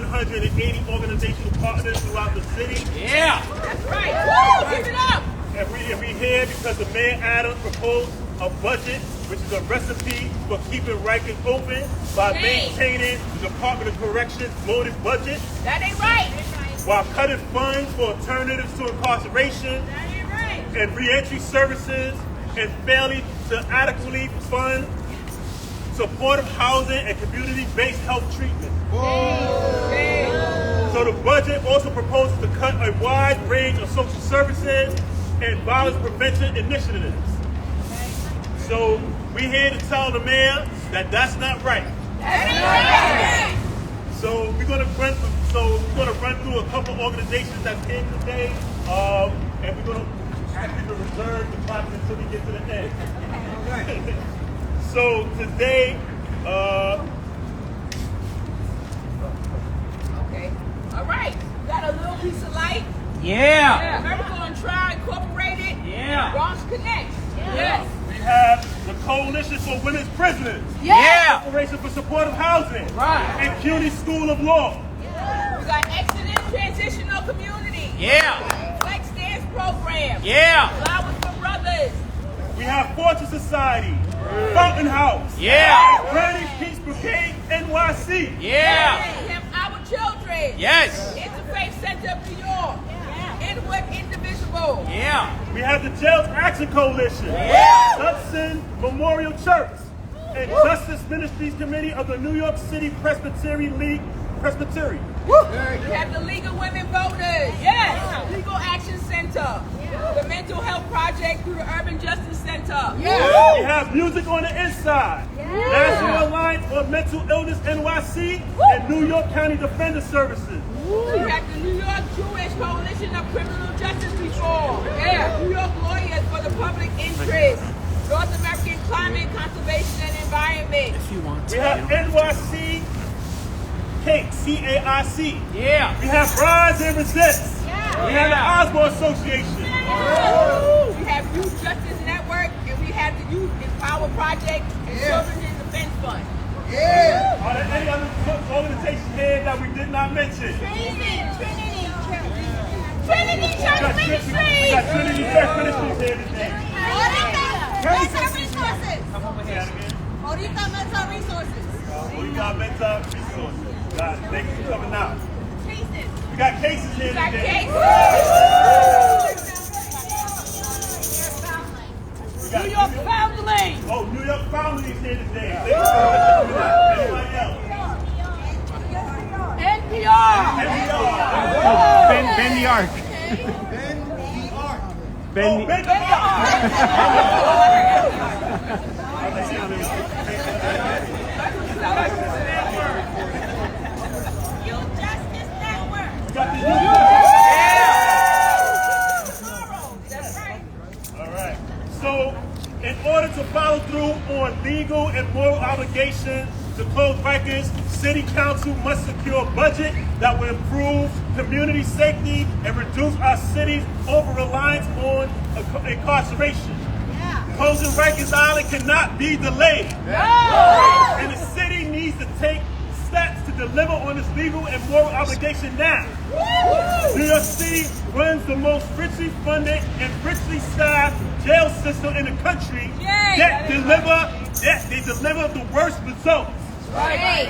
180 organizational partners throughout the city. Yeah. That's right. Woo! Give it up. And we here because the Mayor Adams proposed a budget which is a recipe for keeping Rikers open by maintaining the Department of Corrections' bloated budget. That ain't right. While cutting funds for alternatives to incarceration and reentry services and failing to adequately fund supportive housing and community-based health treatment. So the budget also proposes to cut a wide range of social services and violence prevention initiatives. So we're here to tell the mayor that that's not right. So we're gonna run through a couple organizations that's here today, and we're gonna ask you to reserve the clock until we get to the end. So today, okay, all right. We got a little piece of light. Yeah. America on Trial Incorporated. Yeah. Bronx Connect. Yes. we have the Coalition for Women's Prisoners. Yeah. Corporation for Supportive Housing. Right. And CUNY School of Law. We got Exodus Transitional Community. Yeah. Flex Dance Program. Yeah. Flowers for Brothers. We have Fortune Society. Fountain House. Yeah. Granny's Peace Brigade, NYC. Yeah. We have Our Children. Yes. Interfaith Center of New York. Inward Indivisible. Yeah. We have the Jails Action Coalition. Yeah. Hudson Memorial Church. And Justice Ministries Committee of the New York City Presbyterian League. Presbyterian. We have the League of Women Voters. Yes. Legal Action Center. The Mental Health Project through the Urban Justice Center. We have Music on the Inside. National Alliance on Mental Illness NYC and New York County Defender Services. We have the New York Jewish Coalition of Criminal Justice Reform. New York Lawyers for the Public Interest. North American Climate Conservation and Environment. We have NYC CAIC. Yeah. We have Rise and Resist. We have the Osborne Association. We have Youth Justice Network, and we have the Youth Empower Project and Children in Defense Fund. Are there any other organizations here that we did not mention? Trinity We Church got Ministries. Trinity Church Ministries here today. Mental resources. Say that again. Ahorita mental resources. We got mental resources. God, thank you for coming out. Cases. We got cases here We got today. cases. We got New York Foundling. Oh, New York Family is here today. Thank you for coming out. Anybody else? NPR. Bend the arc. Ben the Youth Justice Network. We got the That's right. All right. So, in order to follow through on legal and moral obligations to close Rikers, City Council must secure a budget that will improve community safety and reduce our city's over-reliance on incarceration. Closing Rikers Island cannot be delayed. And the city needs to take steps to deliver on its legal and moral obligation now. New York City runs the most richly funded and richly staffed jail system in the country, yet they deliver the worst results.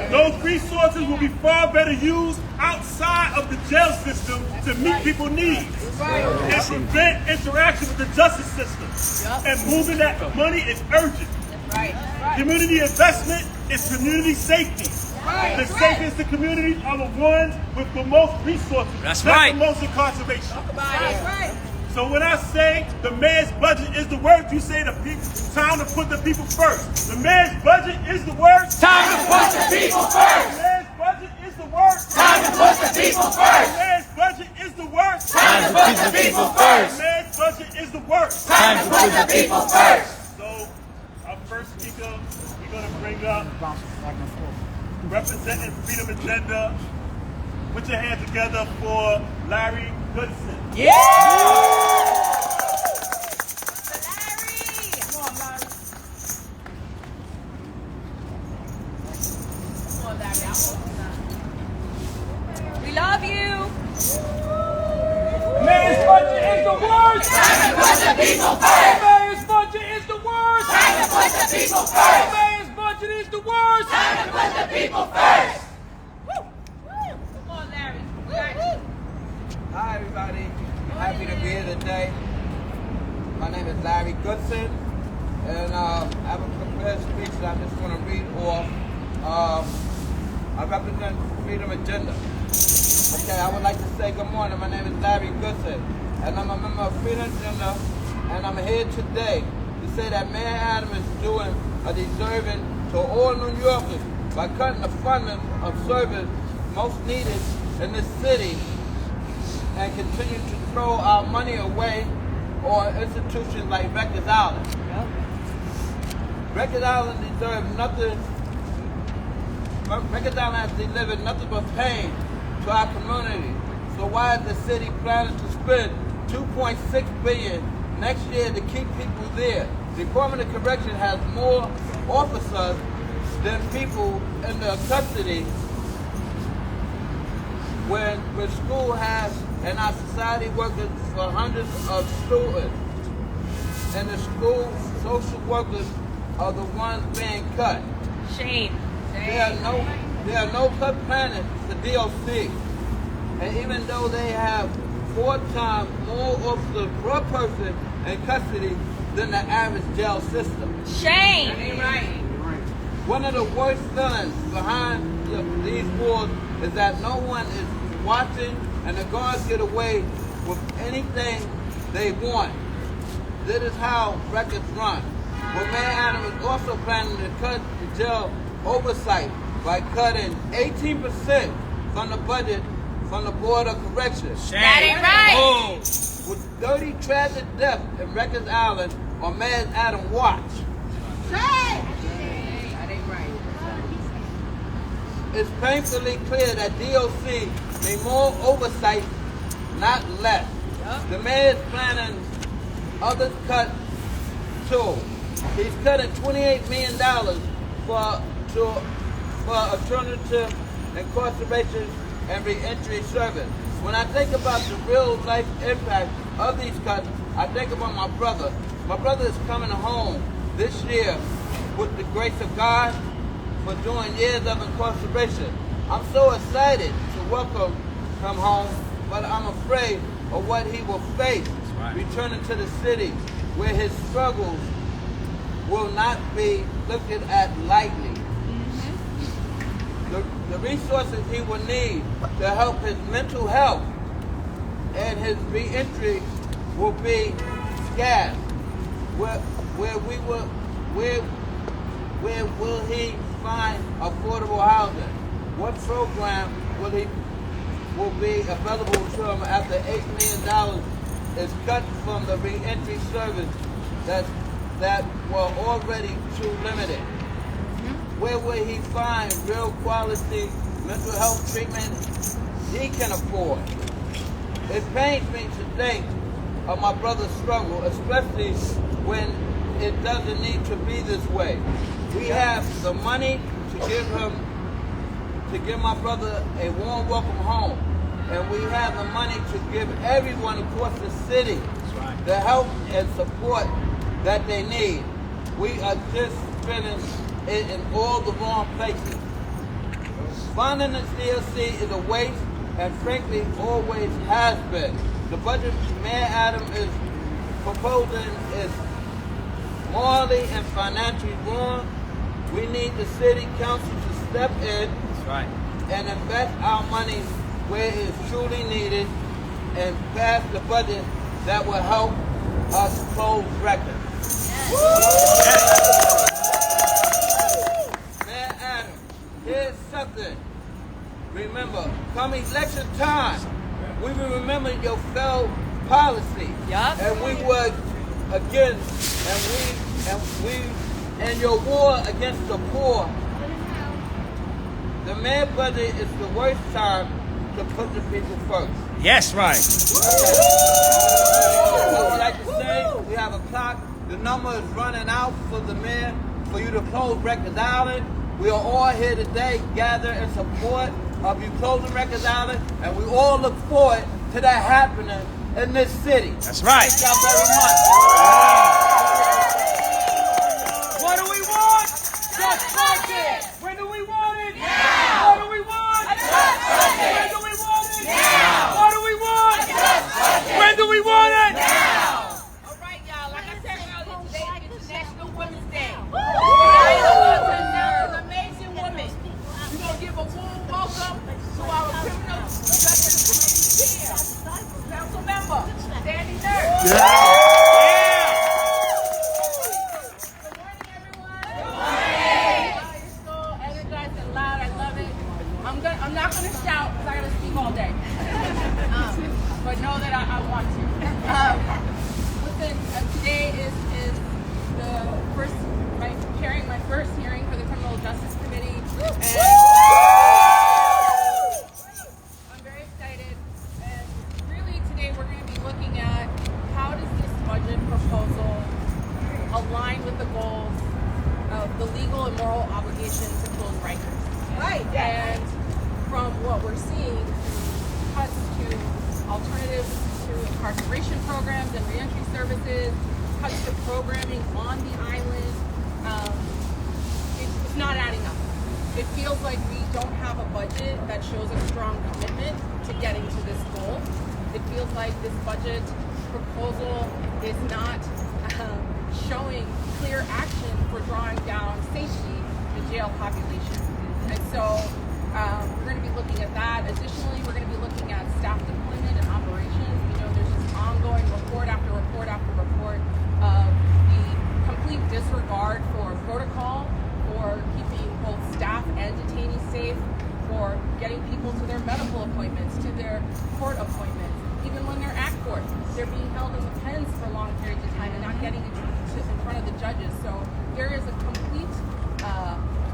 Those resources will be far better used outside of the jail system to meet people's needs and prevent interaction with the justice system. And moving that money is urgent. Community investment is community safety. The safest the communities are the ones with the most resources, That's not right. the most incarceration. That's right. So when I say the mayor's budget is the worst, you say the people, time to put the people first. The mayor's budget is the worst. Time to put the people The first. mayor's budget is the worst. Time to put the people The first. mayor's budget is the worst. Time to put the people The first. mayor's budget is the worst. Time to put the people first. So our first speaker, we're going to bring up representing Freedom Agenda. Put your hands together for Larry Goodson. Yeah. is the worst. Time to put the people The first. mayor's budget is the worst. Time to put the people The first. mayor's budget is the worst. Time to put the people first. Come on, Larry. We got you. Hi everybody, happy to be here today. My name is Larry Goodson, and I have a prepared speech that I just want to read off. I represent Freedom Agenda. Okay, I would like to say good morning. My name is Larry Goodson, and I'm a member of Freedom Agenda, and I'm here today to say that Mayor Adams is doing a deserving to all New Yorkers by cutting the funding of service most needed in this city and continue to throw our money away on institutions like Rikers Island. Rikers Island deserves nothing. Rikers Island has delivered nothing but pain to our community. So why is the city planning to spend $2.6 billion next year to keep people there? The Department of Correction has more officers than people in the custody. When school has and our society workers for hundreds of students, and the school social workers are the ones being cut. Shame. There are no cut planning for DOC, and even though they have 4 times more officers per person in custody than the average jail system. Shame. That ain't right. One of the worst feelings behind these wars is that no one is watching and the guards get away with anything they want. This is how records run. But Mayor Adams is also planning to cut the jail oversight by cutting 18% from the budget from the Board of Corrections. That ain't right. With 30 tragic deaths in Rikers Island on Mayor Adams' watch. That ain't right. It's painfully clear that DOC need more oversight, not less. The mayor is planning other cuts too. He's cutting $28 million for alternative incarceration and reentry service. When I think about the real life impact of these cuts, I think about my brother. My brother is coming home this year with the grace of God for doing years of incarceration. I'm so excited to welcome him home, but I'm afraid of what he will face returning to the city where his struggles will not be looked at lightly. The resources he will need to help his mental health and his reentry will be scarce. Where will he find affordable housing? What program will be available to him after $8 million is cut from the reentry service that were already too limited? Where will he find real quality mental health treatment he can afford? It pains me to think of my brother's struggle, especially when it doesn't need to be this way. We have the money to give my brother a warm welcome home, and we have the money to give everyone across the city the help and support that they need. We are just spending it in all the wrong places. Funding this DLC is a waste, and frankly always has been. The budget Mayor Adams is proposing is morally and financially wrong. We need the city council to step in and invest our money where it is truly needed and pass the budget that will help us close records. Mayor Adams, here's something. Remember, come election time, we will remember your failed policy. And we were against, and your war against the poor. The mayor budget is the worst time to put the people first. Yes, right. I would like to say we have a clock. The number is running out for the mayor for you to close Rikers Island. We are all here today gathered in support of you closing Rikers Island, and we all look forward to that happening in this city. That's right. Thank y'all very much. What do we want? Just budget. When do we want it? Now. What do we want? A just budget. When do we want it? Now. What do we want? A just budget. When do we want it? All right, y'all. Like I said earlier, today is International Women's Day. An amazing woman. We're going to give a warm welcome to our criminal justice committee chair, council member, Sandy Nurse. Good morning, everyone. Good morning. You're so energized and loud. I love it. I'm not going to shout because I got to speak all day. But know that I want to. Listen, today is the first, chairing my first hearing for the Criminal Justice Committee. And I'm very excited. And really today we're going to be looking at how does this budget proposal align with the goals of the legal and moral obligation to close Rikers. Right. And from what we're seeing, cuts to alternatives to incarceration programs and reentry services, cuts to programming on the island, it's not adding up. It feels like we don't have a budget that shows a strong commitment to getting to this goal. It feels like this budget proposal is not showing clear action for drawing down safely the jail population. And so we're going to be looking at that. Additionally, we're going to be looking at staff deployment and operations. You know, there's this ongoing report after report after report of the complete disregard for protocol, for keeping both staff and detainees safe, for getting people to their medical appointments, to their court appointments. Even when they're at court, they're being held in the pens for long periods of time and not getting in front of the judges. So there is a complete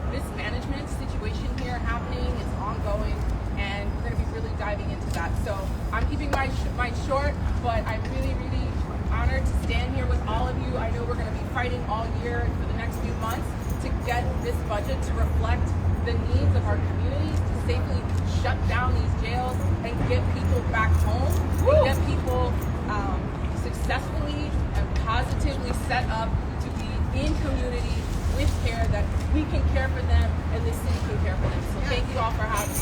mismanagement situation here happening. It's ongoing, and we're going to be really diving into that. So I'm keeping mine short, but I'm really, really honored to stand here with all of you. I know we're going to be fighting all year for the next few months to get this budget to reflect the needs of our communities, to safely shut down these jails and get people back home, and get people successfully and positively set up to be in community with care, that we can care for them and this city can care for them. So thank you all for having me.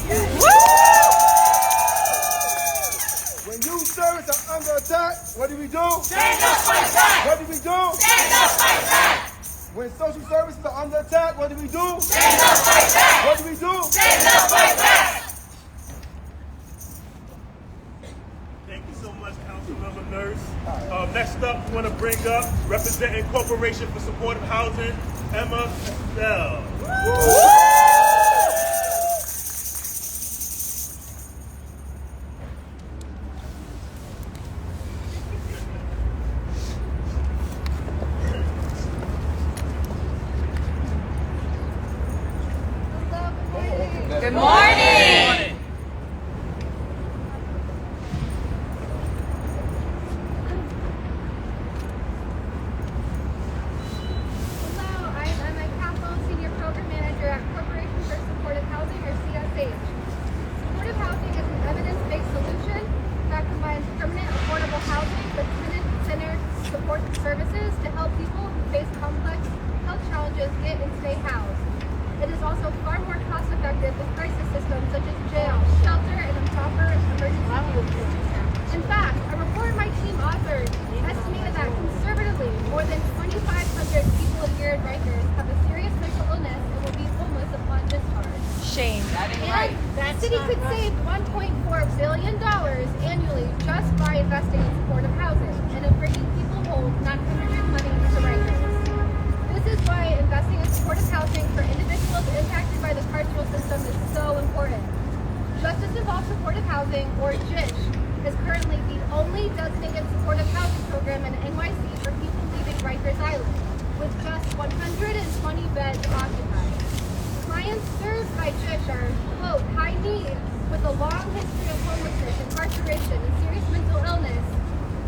When youth service are under attack, what do we do? Stand up, fight back. What do we do? Stand up, fight back. When social services are under attack, what do we do? Stand up, fight back. What do we do? Stand up, fight back. Thank you so much, Councilmember Nurse. Next up, we want to bring up representing Corporation for Supportive Housing, Emma Estelle. Good morning. Hello, I'm Emma Castle, Senior Program Manager at Corporation for Supportive Housing, or CSH. Supportive housing is an evidence-based solution that combines permanent, affordable housing with tenant-centered support services to help people who face complex health challenges get and stay housed. It is also far more cost-effective than crisis systems such as jail, shelter, and improper emergency use. In fact, a report my team authored estimated that conservatively more than 2,500 people a year in Rikers have a serious mental illness and will be homeless upon discharge. Shame. That ain't And right. the city could save $1.4 billion annually just by investing in supportive housing and in bringing people home, not hemorrhaging money into Rikers. This is why investing in supportive housing for individuals impacted by the carceral system is so important. Justice Involved Supportive Housing, or JISH, is currently the only designated supportive housing program in NYC for people leaving Rikers Island, with just 120 beds occupied. Clients served by JISH are, quote, high need, with a long history of homelessness, incarceration, and serious mental illness,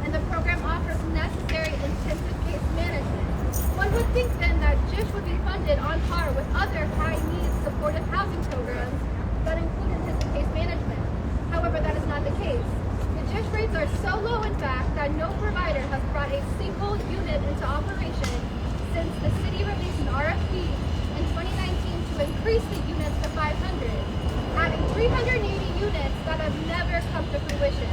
and the program offers necessary intensive case management. One would think then that JISH would be funded on par with other high-needs supportive housing programs that include intensive case management. However, that is not the case. The JISH rates are so low, in fact, that no provider has brought a single unit into operation since the city released an RFP in 2019 to increase the units to 500, adding 380 units that have never come to fruition.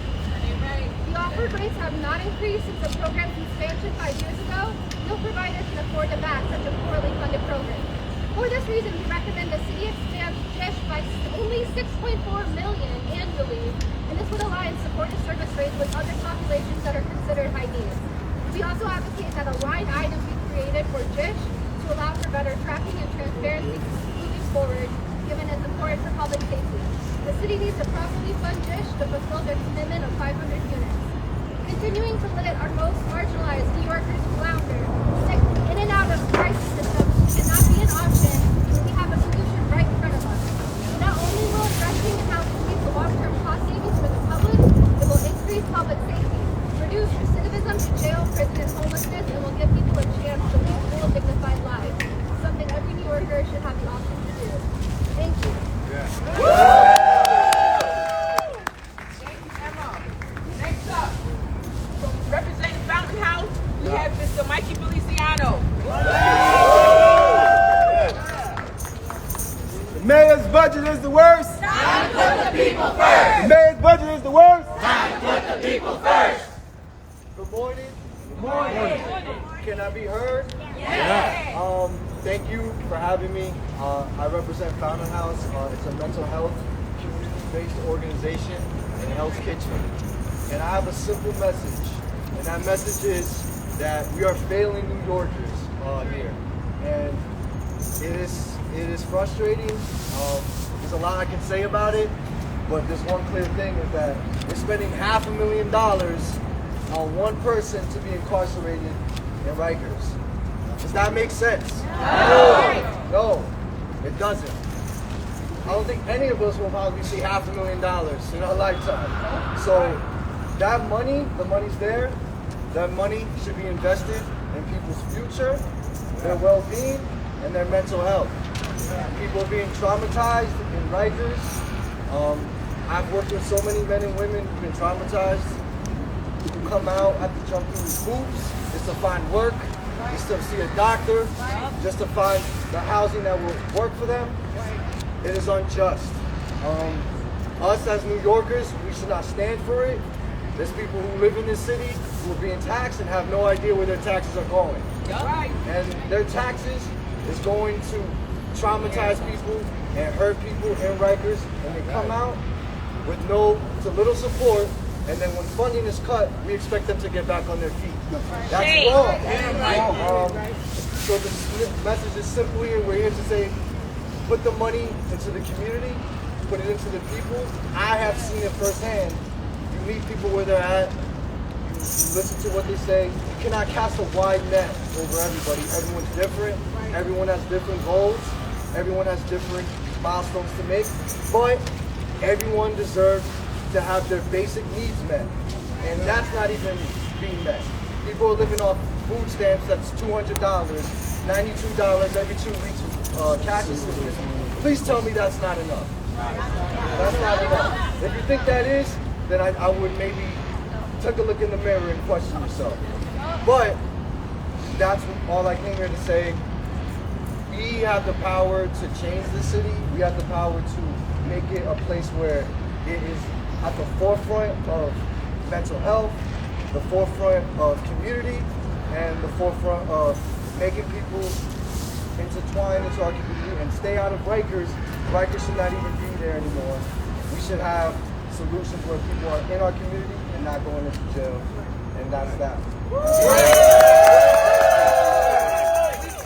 The offered rates have not increased since the program's expansion 5 years ago. No provider can afford to back such a poorly funded program. For this reason, we recommend the city expand JISH by only $6.4 million annually, and this would align supportive service rates with other populations that are considered high needs. We also advocate that a line item be created for JISH to allow for better tracking and transparency moving forward, given its importance for public safety. The city needs to properly fund JISH to fulfill their commitment of 500 units. Continuing to let our most marginalized New Yorkers flounder, sick in and out of crisis systems cannot be an option when we have a solution right in front of us. Not only will investing in housing lead to long-term cost savings for the public, it will increase public safety, reduce recidivism to jail, prison, and homelessness, and will give people a chance to live full, dignified lives, something every New Yorker should have the option to do. Thank you. Next up, from representing Fountain House, we have Mr. Mikey Feliciano. The mayor's budget is the worst. Time to put the people first. The mayor's budget is the worst. Time to put the people first. Good morning. Good morning. Can I be heard? Yes. Thank you for having me. I represent Fountain House. It's a mental health community-based organization and Hell's Kitchen. And I have a simple message. And that message is that we are failing New Yorkers here. And it is frustrating. There's a lot I can say about it, but there's one clear thing is that we're spending $500,000 on one person to be incarcerated in Rikers. Does that make sense? No, it doesn't. I don't think any of us will probably see $500,000 in our lifetime. So that money, the money's there. That money should be invested in people's future, their well-being, and their mental health. People are being traumatized in Rikers. I've worked with so many men and women who've been traumatized, who come out, have to jump through hoops just to find work, just to see a doctor, just to find the housing that will work for them. It is unjust. Us as New Yorkers, we should not stand for it. There's people who live in this city who are being taxed and have no idea where their taxes are going. And their taxes is going to traumatize people and hurt people in Rikers, and they come out with little support, and then when funding is cut, we expect them to get back on their feet. That's wrong. So the message is simple here. We're here to say, put the money into the community, put it into the people. I have seen it firsthand. You meet people where they're at, you listen to what they say. You cannot cast a wide net over everybody. Everyone's different. Everyone has different goals. Everyone has different milestones to make. But everyone deserves to have their basic needs met. And that's not even being met. People are living off food stamps that's $200, $92 every 2 weeks cash assistance. Please tell me that's not enough. That's not enough. If you think that is, then I would maybe take a look in the mirror and question yourself. But that's all I came here to say. We have the power to change the city. We have the power to make it a place where it is at the forefront of mental health, the forefront of community, and the forefront of making people intertwine into our community and stay out of Rikers. Rikers should not even be there anymore. We should have solutions where people are in our community and not going into jail. And that's that.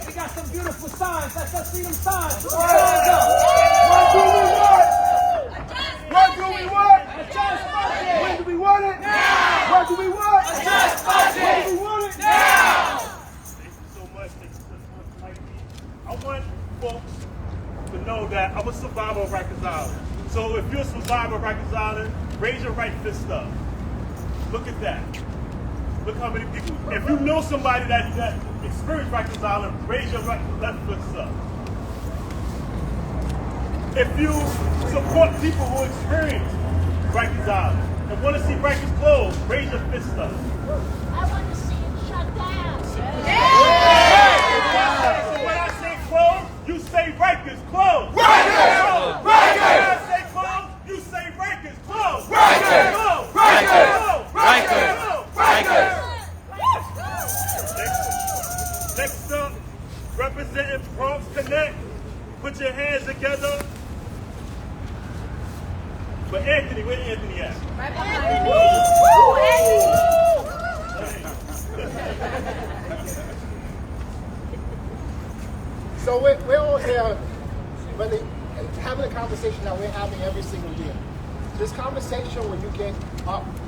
We got some beautiful signs. Let's see them signs. What do we want? What do we want? When do we want it? Now! What do we want? A just budget! When do we want it? Now! Thank you so much. Thank you so much, Mikey. I want folks to know that I'm a survivor of Rikers Island. So if you're a survivor of Rikers Island, raise your right fist up. Look at that. Look how many people. If you know somebody that experienced Rikers Island, raise your left fist up. If you support people who experience Rikers Island, and want to see Rikers closed, raise your fist up. I want to see it shut down. So when I say close, you say Rikers closed. Rikers! When I say close, you say Rikers closed. Rikers! Closed. Rikers! Closed. Rikers! Closed. Rikers! Next up, representing Bronx Connect, put your hands together. But Anthony, where Anthony at? Right behind So we're all here really having a conversation that we're having every single year. This conversation where you get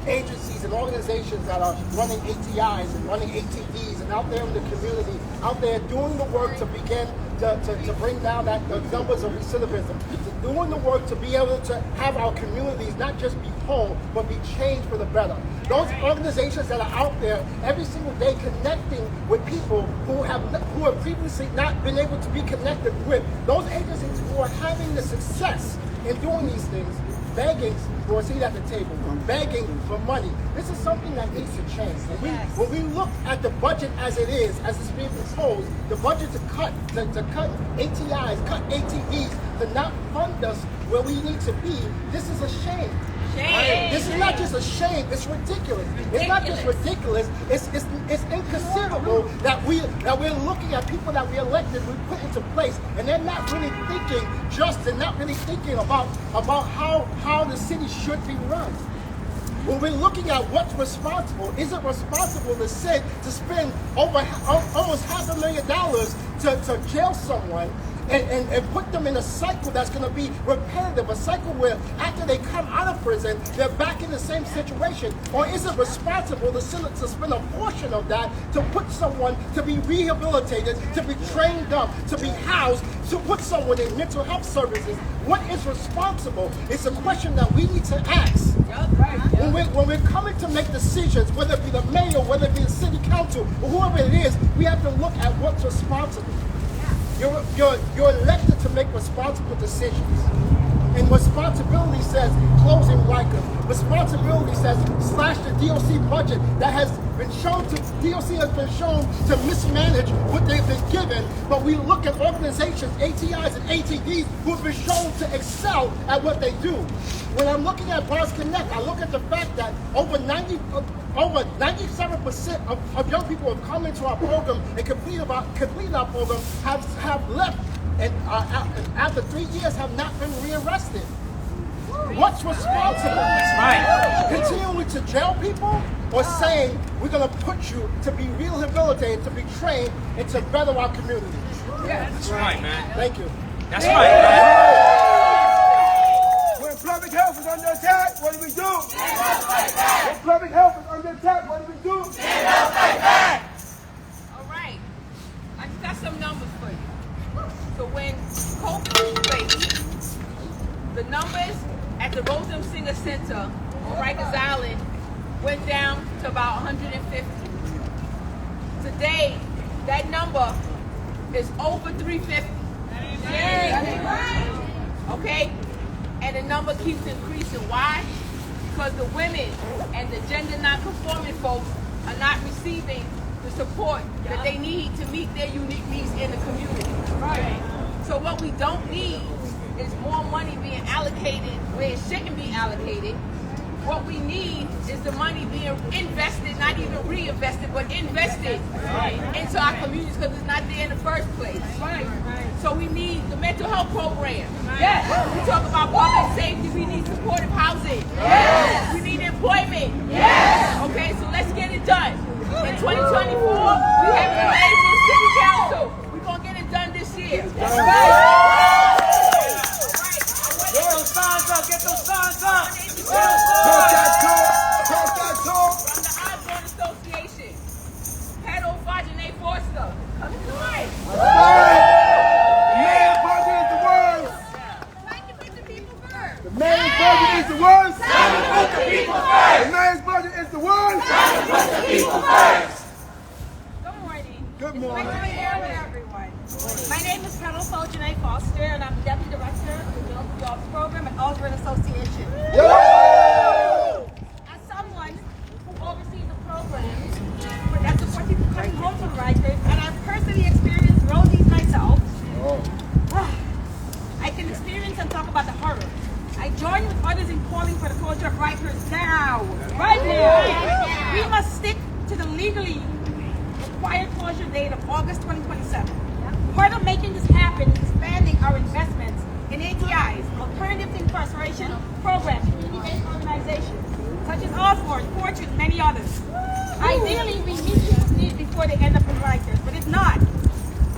agencies and organizations that are running ATIs and running ATDs and out there in the community, out there doing the work to begin to bring down the numbers of recidivism, doing the work to be able to have our communities not just be whole, but be changed for the better. Those organizations that are out there every single day connecting with people who have previously not been able to be connected with, those agencies who are having the success in doing these things, begging for a seat at the table, begging for money. This is something that needs to change. When we look at the budget as it is, as it's being proposed, the budget to cut ATIs, cut ATEs, to not fund us where we need to be, this is a shame. This is not just a shame, it's ridiculous. It's not just ridiculous, it's inconceivable that we're looking at people that we elected, we put into place, and they're not really thinking and not really thinking about how the city should be run. When we're looking at what's responsible, is it responsible to spend almost $500,000 to jail someone and put them in a cycle that's going to be repetitive, a cycle where after they come out of prison, they're back in the same situation? Or is it responsible to spend a portion of that to put someone to be rehabilitated, to be trained up, to be housed, to put someone in mental health services? What is responsible? It's a question that we need to ask. When we're coming to make decisions, whether it be the mayor, whether it be the city council, or whoever it is, we have to look at what's responsible. You're elected to make responsible decisions. And responsibility says closing Rikers. Responsibility says slash the DOC budget that has been shown to, DOC has been shown to mismanage what they've been given, but we look at organizations, ATIs and ATDs, who have been shown to excel at what they do. When I'm looking at Bronx Connect, I look at the fact that over 97% of young people who have come into our program and completed our program have left and after 3 years have not been rearrested. What's responsible? That's right. Continuing to jail people, or saying we're going to put you to be rehabilitated, to be trained, and to better our community? That's right, man. Thank you. That's right, man. When public health is under attack, what do we do? When public health is under attack, what do we do? All right. I just got some numbers for you. So when COVID was raised, the numbers at the Rosen Singer Center on Rikers Island went down to about 150. Today, that number is over 350. Okay? And the number keeps increasing. Why? Because the women and the gender non-conforming folks are not receiving the support that they need to meet their unique needs in the community. Right. So what we don't need is more money being allocated where it shouldn't be allocated. What we need is the money being invested, not even reinvested, but invested into our communities, because it's not there in the first place. So we need the mental health program. Yes. We talk about public safety. We need supportive housing. Yes. We need employment. Yes. Okay, so let's get it done. In 2024, we have an amazing city council. We're going to get it done this year. That's right. Get those signs up. Get those signs up. Talk that talk. Talk that talk. From the Osborne Association, Pedal Fajane Forster. Come to the mic. The mayor's budget is the worst. Trying to put the people first. The mayor's budget is the worst. Put the people first. The mayor's budget is the worst. Put the people first. Good morning. Good It's morning. nice to be here with everyone. My name is Pedal Fajane Foster, and I'm the Deputy Director of the Youth Jobs Program at Osborne Association. legally required closure date of August 2027. Part of making this happen is expanding our investments in ATIs, alternative to incarceration programs, community-based organizations, such as Osborne, Fortune, and many others. Ideally, we need to proceed before they end up in Rikers, but if not,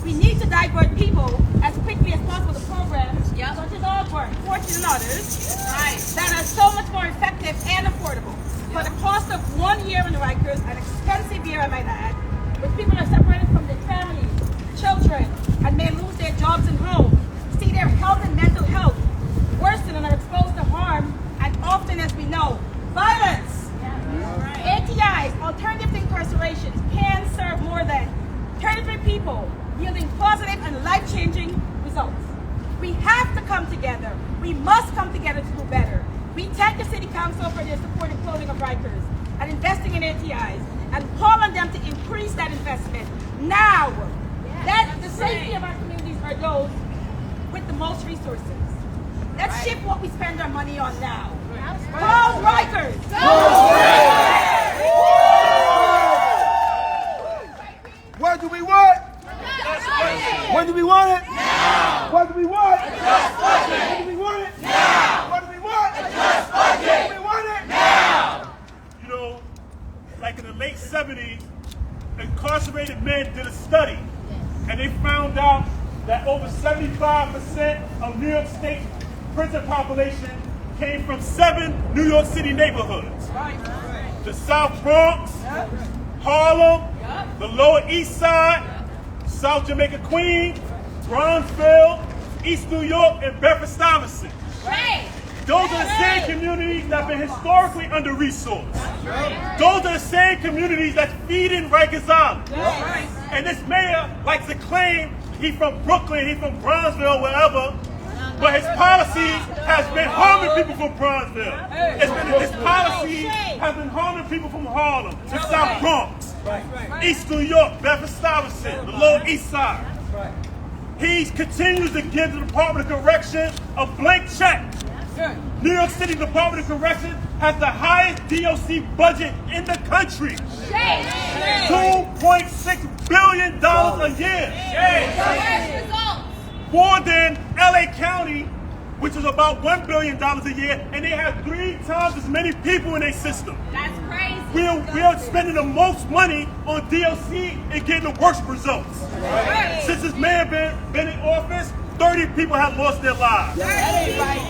we need to divert people as quickly as possible to programs such as Osborne, Fortune, and others that are so much more effective and affordable. For the cost of 1 year in Rikers, an expensive year I might add, which people are separated from their families, children, and may lose their jobs and homes, see their health and mental health worsen and are exposed to harm, and often, as we know, violence. ATIs, alternative to incarceration, can serve more than 33 people, yielding positive and life-changing results. We have to come together. We must come together to do better. We thank the City Council for their support in closing of Rikers and investing in ATIs, and call on them to increase that investment now. That the safety of our communities are those with the most resources. Let's shift what we spend our money on now. Close Rikers! What do we want? When do we want it? Now. What do we want? Just budget. When do we want it? Now. What do we want? Just budget. When do we want it? Now. You know, like in the late 70s, incarcerated men did a study, and they found out that over 75% of New York State prison population came from 7 New York City neighborhoods. The South Bronx, Harlem, the Lower East Side, South Jamaica Queens, Bronzeville, East New York, and Bedford-Stuyvesant. Those are the same communities that have been historically under-resourced. Those are the same communities that's feeding Rikers Island. And this mayor likes to claim he's from Brooklyn, he's from Bronzeville, wherever, but his policies has been harming people from Bronzeville. His policies have been harming people from Harlem, the South Bronx, East New York, Bedford-Stuyvesant, the Lower East Side. He continues to give the Department of Corrections a blank check. New York City Department of Corrections has the highest DOC budget in the country. $2.6 billion a year. More than LA County, which is about $1 billion a year, and they have 3 times as many people in their system. That's crazy. We are spending the most money on DOC and getting the worst results. Since this man been in office, 30 people have lost their lives.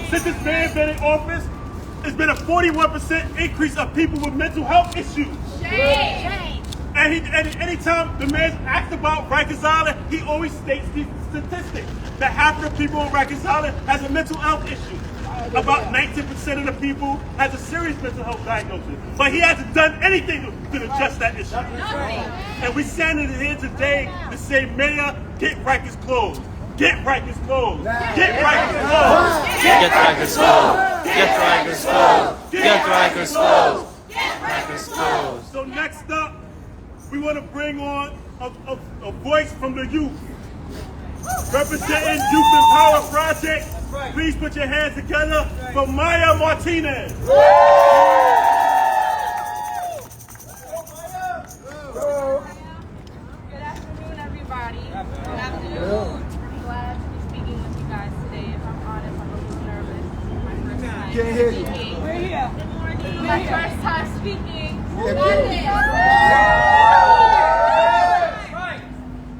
Since this man been in office, it's been a 41% increase of people with mental health issues. And anytime the man asked about Rikers Island, he always states these statistics that half of the people on Rikers Island has a mental health issue. About 19% of the people has a serious mental health diagnosis. But he hasn't done anything to address that issue. And we standing here today to say, Mayor, get Rikers closed. Get Rikers closed. Get Rikers closed. Get Rikers closed. Get Rikers closed. Get Rikers closed. Get Rikers closed. So next up, we want to bring on a voice from the youth. Representing Youth Empower Project, please put your hands together for Maya Martinez. Good afternoon, everybody. Good afternoon. I'm glad to be speaking with you guys today. If I'm honest, I'm a little nervous. My first time Can't hear you. speaking. We're here. Good morning. My first time speaking.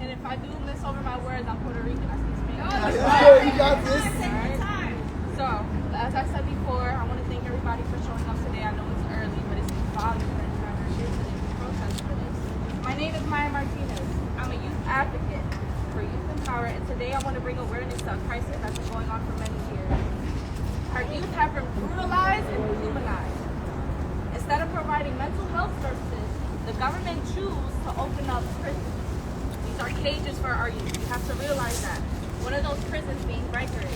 And if I do miss over my words, I'm Puerto Rican. I speak Spanish. You got this. So, as I said before, I want to thank everybody for showing up today. I know it's early, but it's volume that you're here today to protest for this. My name is Maya Martinez. I'm a youth advocate for Youth Empower, and today I want to bring awareness to a crisis that's been going on for many years. Our youth have been brutalized and dehumanized. Instead of providing mental health services, the government chooses to open up prisons. These are cages for our youth. You have to realize that. One of those prisons being Rikers.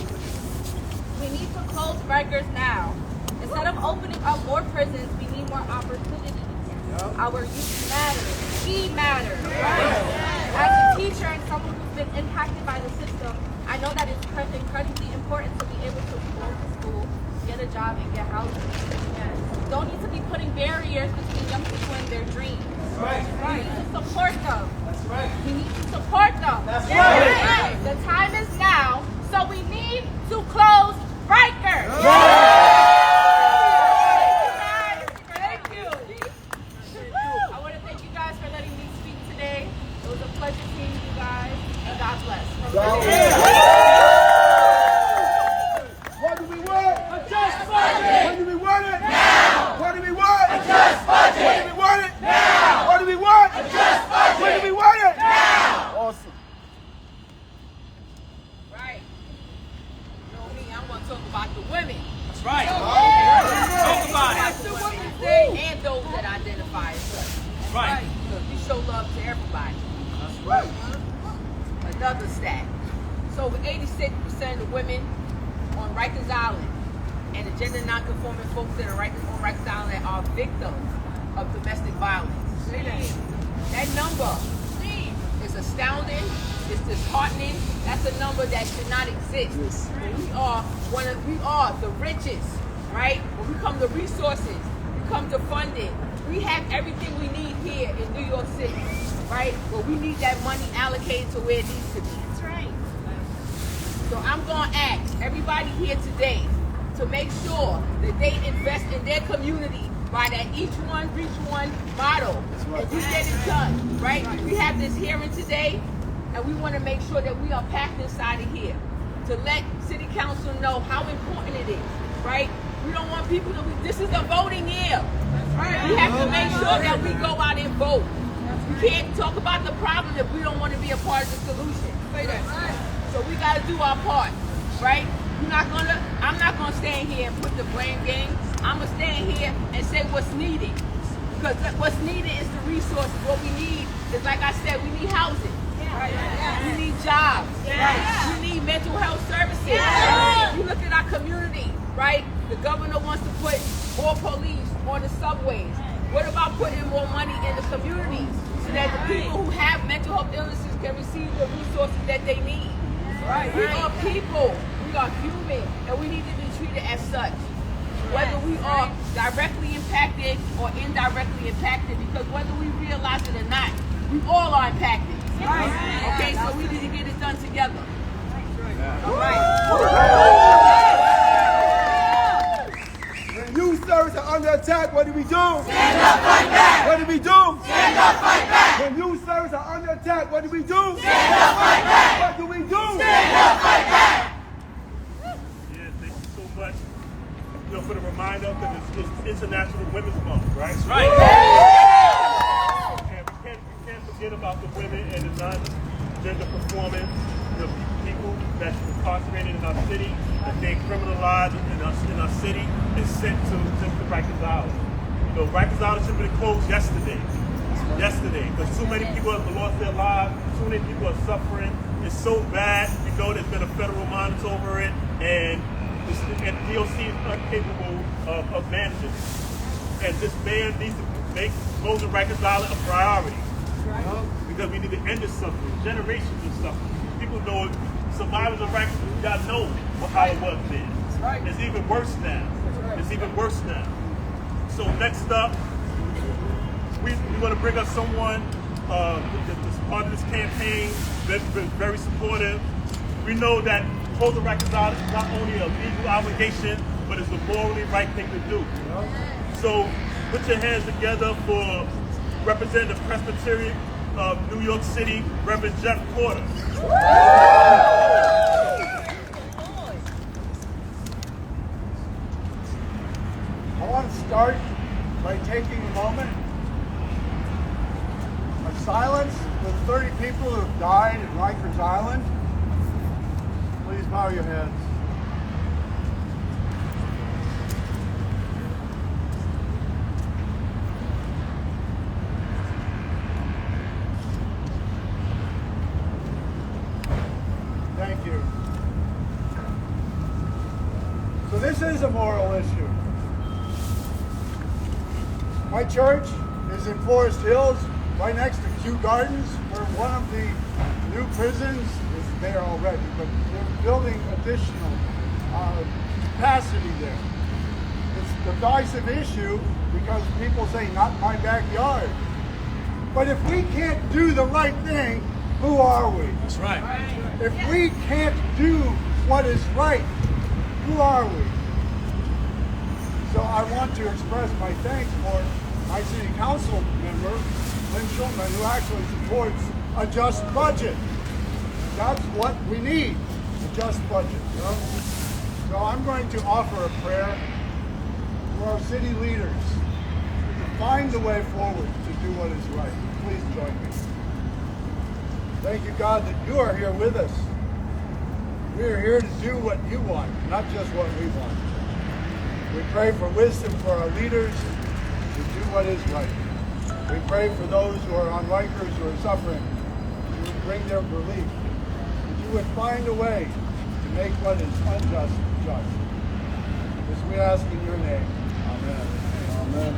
We need to close Rikers now. Instead of opening up more prisons, we need more opportunities. Our youth matter. We matter. As a teacher and someone who's been impacted by the system, I know that it's incredibly important to be able to go to school, get a job, and get housing. Don't need to be putting barriers between young people and their dreams. We need to support them. That's right. We need to support them. That's right. The time is now, so we need to close Rikers. Thank you. I want to thank you guys for letting me speak today. It was a pleasure seeing you guys, and God bless. What do we want? A just budget. When do we want it? Now. What do we want? A just budget. When do we want it? Now. What do we want? A just budget. When do we want it? Now. Awesome. Right. You know me, I want to talk about the women. That's right. Talk about it. The Women's Day and those that identify as such. Right. Because we show love to everybody. That's right. Another stat. So over 86% of the women on Rikers Island and the gender non-conforming folks that are on Rikers Island are victims of domestic violence. That number is astounding. It's disheartening. That's a number that should not exist. We are the richest, right? When we come to resources, we come to funding. We have everything we need here in New York City, right? But we need that money allocated to where it needs to be. That's right. So I'm going to ask everybody here today to make sure that they invest in their community by that each one, reach one model. And we get it done, right? We have this hearing today, and we want to make sure that we are packed inside of here to let City Council know how important it is, right? We don't want people to, this is a voting year. We have to make sure that we go out and vote. We can't talk about the problem if we don't want to be a part of the solution. So we got to do our part, right? I'm not gonna stand here and put the blame game. I'm gonna stand here and say what's needed. Because what's needed is the resources. What we need is, like I said, we need housing. We need jobs. We need mental health services. You look at our community, right? The governor wants to put more police on the subways. What about putting more money in the communities so that the people who have mental health illnesses can receive the resources that they need? We are people. We are human, and we need to be treated as such. Whether we are directly impacted or indirectly impacted, because whether we realize it or not, we all are impacted. Okay, so we need to get it done together. All right. When youth service are under attack, what do we do? Stand up, fight back. What do we do? Stand up, fight back. When youth service are under attack, what do we do? Stand up, fight back. What do we do? Stand up, fight back. Thank you so much, for the reminder, because it's International Women's Month, right? That's right. And we can't forget about the women and the non-gender performing, the people that's incarcerated in our city, that they criminalized in our city and sent to Rikers Island. Rikers Island should have been closed yesterday, because too many people have lost their lives, too many people are suffering. It's so bad. There's been a federal monitor over it, and DOC is incapable of managing it. And this mayor needs to make closing Rikers Island a priority. Because we need to end this suffering, generations of suffering. People know it. Survivors of Rikers, y'all know how it was then. It's even worse now. It's even worse now. So next up, we want to bring up someone that's part of this campaign, that's been very supportive. We know that closing Rikers Island is not only a legal obligation, but it's the morally right thing to do. So put your hands together for Representative Presbyterian of New York City, Reverend Jeff Porter. I want to start by taking a moment of silence for the 30 people who have died in Rikers Island. Please bow your heads. Thank you. So this is a moral issue. My church is in Forest Hills, right next to Kew Gardens, where one of the new prisons is there already, but they're building additional capacity there. It's a divisive issue because people say, not my backyard. But if we can't do the right thing, who are we? That's right. If we can't do what is right, who are we? So I want to express my thanks for my city council member, Lynn Schulman, who actually supports a just budget. That's what we need, a just budget. You know? So I'm going to offer a prayer for our city leaders to find the way forward to do what is right. Please join me. Thank you, God, that you are here with us. We are here to do what you want, not just what we want. We pray for wisdom for our leaders to do what is right. We pray for those who are on Rikers who are suffering. You would bring their relief. That you would find a way to make what is unjust just. This we ask in your name. Amen. Amen.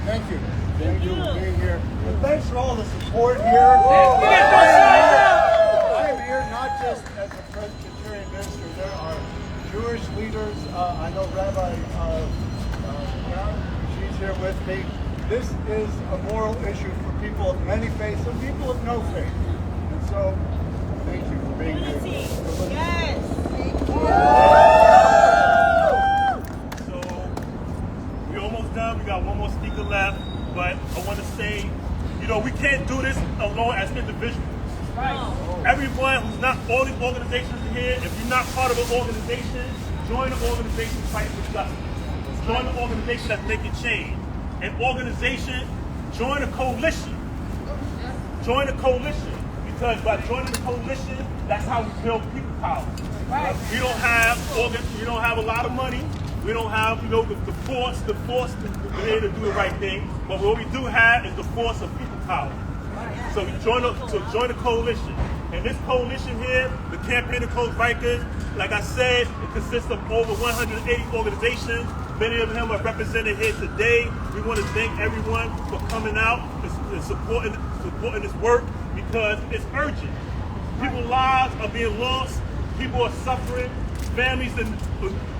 Thank you. Thank you for being here. And thanks for all the support here. I am here not just as a Presbyterian minister. There are Jewish leaders. I know Rabbi Karen, she's here with me. This is a moral issue for people of many faiths and people of no faith. And so, thank you for being here. Yes. So, we're almost done. We got one more speaker left. But I want to say, you know, we can't do this alone as individuals. Everyone who's not, all these organizations here, if you're not part of an organization, join an organization fighting for justice. Join an organization that's making change. An organization, join a coalition. Join a coalition. Because by joining the coalition, that's how we build people power. We don't have a lot of money. We don't have, you know, the force to be able to do the right thing. But what we do have is the force of people power. So we join a coalition. And this coalition here, the Campaign to Close Rikers, like I said, it consists of over 180 organizations. Many of them are represented here today. We want to thank everyone for coming out and supporting this work because it's urgent. People's lives are being lost. People are suffering. Families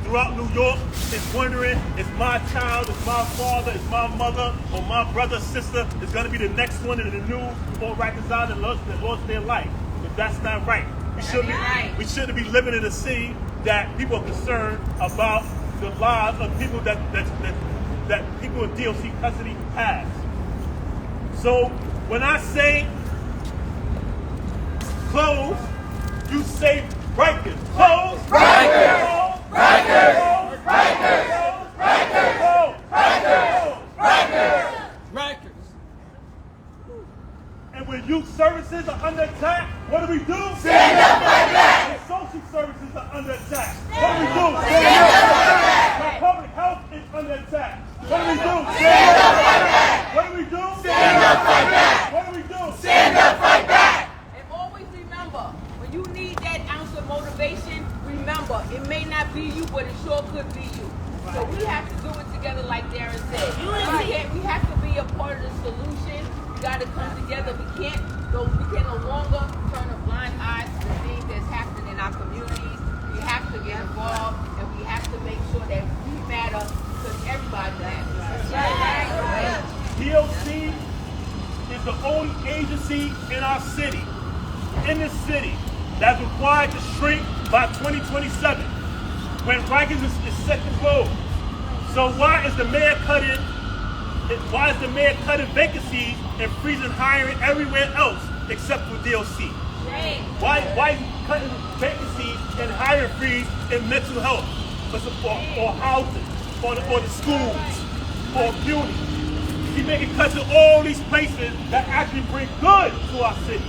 throughout New York is wondering, is my child, is my father, is my mother, or my brother, sister, is going to be the next one in the news on Rikers Island that lost their life. But that's not right. We shouldn't be living in a city that people are concerned about the lives of people that people in DOC custody have. So when I say close, you say Rikers. Close. Rikers. Rikers. Rikers. Rikers. Rikers. Rikers. And when youth services are under attack, what do we do? Stand up, fight back. When social services are under attack, what do we do? Stand up, fight back. When public health is under attack, what do we do? Stand up, fight back. What do we do? Stand up, fight back. What do we do? Stand up, fight back. And always remember, when you need that ounce of motivation, remember, it may not be you, but it sure could be you. So we have to do it together like Darren said. We have to be a part of the solution. We got to come together. We can no longer turn a blind eye to the things that's happening in our communities. We have to get involved, and we have to make sure that we matter because everybody matters. DOC is the only agency in our city, in this city, that's required to shrink by 2027 when Rikers is set to close. So why is the mayor cutting vacancies and freezing hiring everywhere else except for DOC? Why is he cutting vacancies and hiring freeze in mental health or housing or the schools or beauty? He's making cuts in all these places that actually bring good to our city.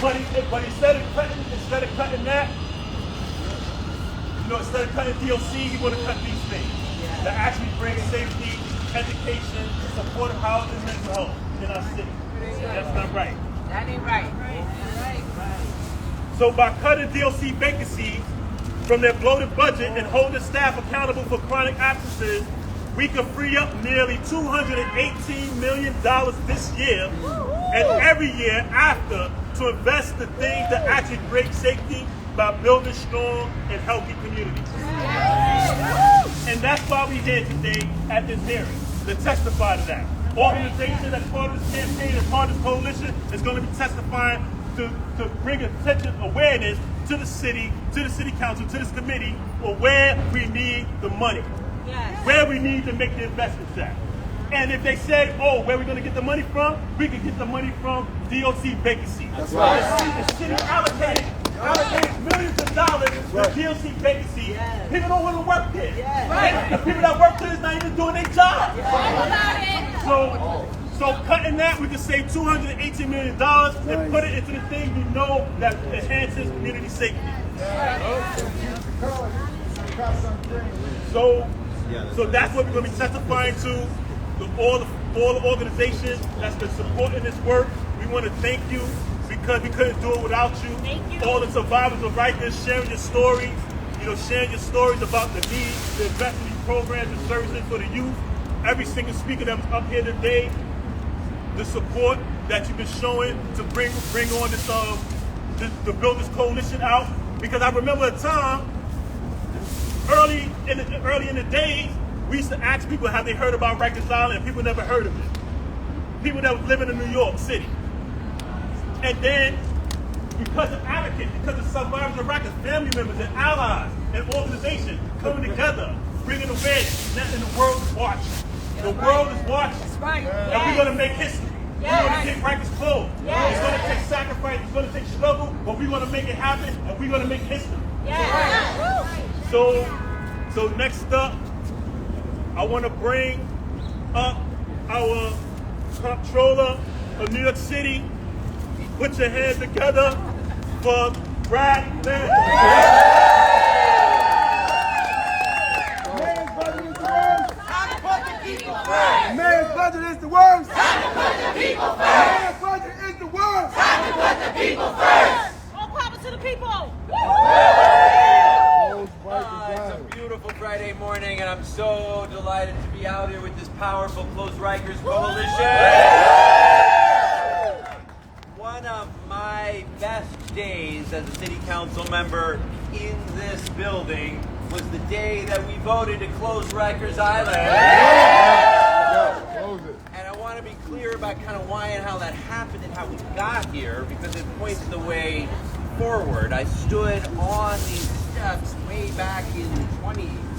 But instead of cutting that, you know, instead of cutting DOC, he want to cut these things that actually bring safety, education, supportive housing, mental health in our city. That's not right. That ain't right. So by cutting DOC vacancies from their bloated budget and holding staff accountable for chronic absences, we could free up nearly $218 million this year and every year after to invest the things that actually create safety by building strong and healthy communities. And that's why we're here today at this hearing, to testify to that. organization that's part of this campaign, that's part of this coalition, is going to be testifying to bring attention, awareness to the city council, to this committee, or where we need the money, where we need to make the investments at. And if they say, oh, where are we going to get the money from? We can get the money from DOT vacancies. That's right. The city allocated millions of dollars to DOT vacancies. Yes. People don't want to work there. Yes. Right? The people that work there is not even doing their job. Yes. So cutting that, we can save $218 million and put it into the thing we know that enhances community safety. So that's what we're going to be testifying to. All the organizations that's been supporting this work. We want to thank you because we couldn't do it without you. All the survivors of Rikers sharing your stories, sharing your stories about the needs, the investment in programs and services for the youth. Every single speaker that was up here today, the support that you've been showing to bring on this to build this coalition out. Because I remember a time early in the days. We used to ask people, have they heard about Rikers Island? And people never heard of it. People that was living in New York City. And then, because of advocates, because of survivors of Rikers, family members and allies and organizations coming together, bringing awareness, and the world is watching. The world is watching. And we're going to make history. We're going to take Rikers closed. It's going to take sacrifice, it's going to take struggle, but we're going to make it happen, and we're going to make history. So next up, I want to bring up our comptroller of New York City. Put your hands together for Brad Landry. Mayor's budget is the worst. Mayor's budget is the worst. Mayor's budget is the worst. All power to the people. It's a beautiful Friday morning, and I'm so delighted to be out here with this powerful Close Rikers coalition. One of my best days as a city council member in this building was the day that we voted to close Rikers Island. And I want to be clear about kind of why and how that happened and how we got here, because it points the way forward. I stood on these steps way back in 2016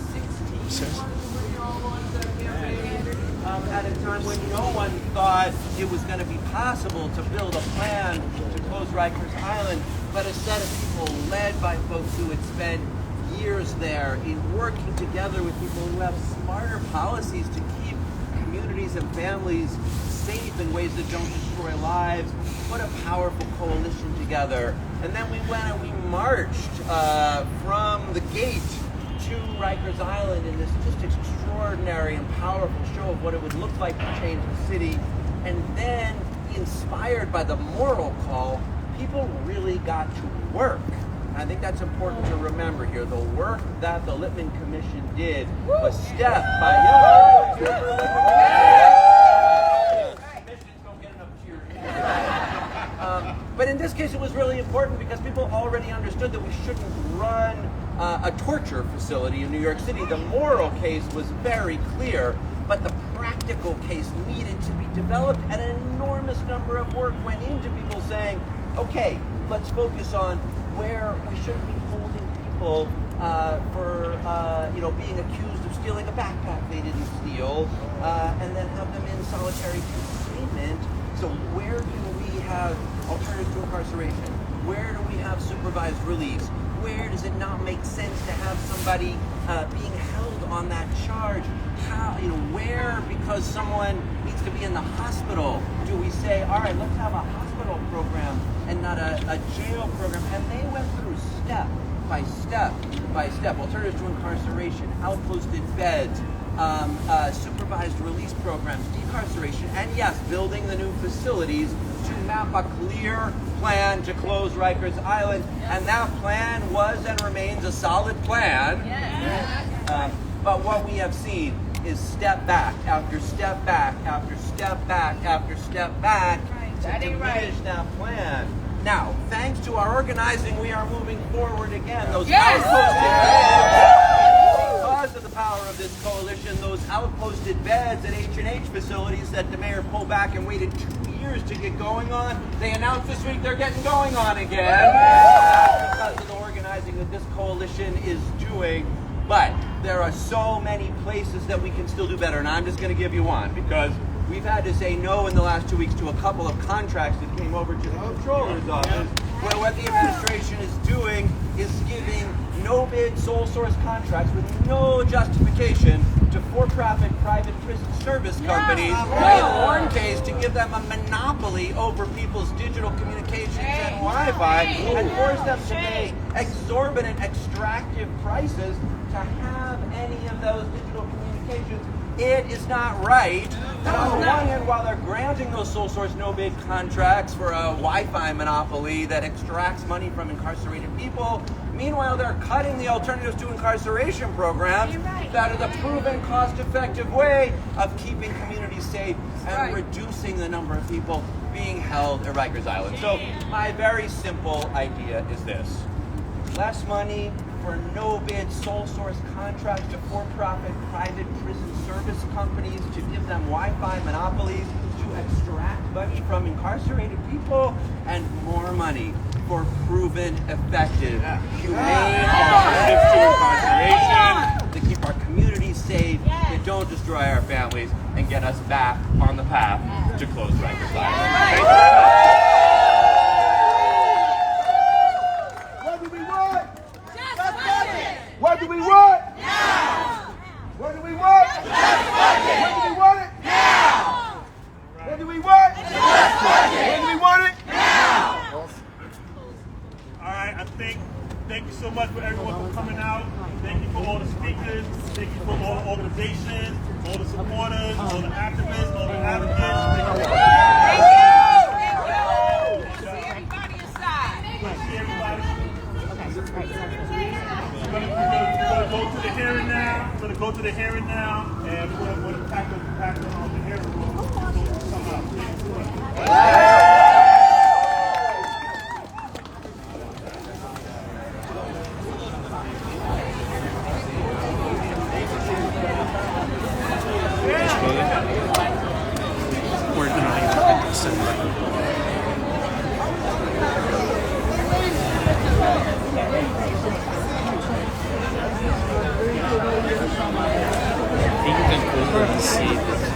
at a time when no one thought it was going to be possible to build a plan to close Rikers Island, but a set of people led by folks who had spent years there in working together with people who have smarter policies to keep communities and families safe in ways that don't destroy lives, put a powerful coalition together. And then we went and we marched from the gate to Rikers Island in this just extraordinary and powerful show of what it would look like to change the city. And then, inspired by the moral call, people really got to work. And I think that's important to remember here. The work that the Lippman Commission did was step by but in this case, it was really important because people already understood that we shouldn't run a torture facility in New York City. The moral case was very clear, but the practical case needed to be developed, and an enormous number of work went into people saying, okay, let's focus on where we shouldn't be holding people for being accused of stealing a backpack they didn't steal, and then have them in solitary confinement. So where do we have alternatives to incarceration? Where do we have supervised release? Where does it not make sense to have somebody being held on that charge? How, where, because someone needs to be in the hospital, do we say, all right, let's have a hospital program and not a jail program? And they went through step by step by step. Alternatives to incarceration, outposted beds, supervised release programs, decarceration, and yes, building the new facilities to map a clear plan to close Rikers Island. And that plan was and remains a solid plan. But what we have seen is step back after step back after step back after step back to diminish that plan. Now, thanks to our organizing, we are moving forward again. Those outposted beds, because of the power of this coalition, those outposted beds at H&H facilities that the mayor pulled back and waited 2 years to get going on, they announced this week they're getting going on again. Because of the organizing that this coalition is doing. But there are so many places that we can still do better, and I'm just going to give you one, because we've had to say no in the last 2 weeks to a couple of contracts that came over to the comptroller's office, where what the administration is doing is giving no-bid sole source contracts with no justification to for-profit private prison service companies, in one case to give them a monopoly over people's digital communications and Wi-Fi, and force them to pay exorbitant extractive prices to have any of those digital communications. It is not right that on the one hand, while they're granting those sole source no-bid contracts for a Wi-Fi monopoly that extracts money from incarcerated people, meanwhile they're cutting the alternatives to incarceration programs that are the proven cost-effective way of keeping communities safe and reducing the number of people being held at Rikers Island. So my very simple idea is this: less money for no-bid sole source contracts to for-profit private prison service companies to give them Wi-Fi monopolies to extract money from incarcerated people, and more money for proven, effective, humane alternatives to incarceration to keep our communities safe, that don't destroy our families, and get us back on the path to close Rikers Island. Thank you. What do we want? Now! What do we want? Just budget! When do we want it? Now! When do we want? Just budget! When do we want it? Now! All right, thank you so much for everyone for coming out. Thank you for all the speakers. Thank you for all the organizations, all the supporters, all the activists, all the advocates. Thank you. See everybody inside. See everybody. We're going to go to the hearing now. We're going to go to the hearing now, and we're going to pack on the hearing room. Come out. Thank you so much. You can Google and see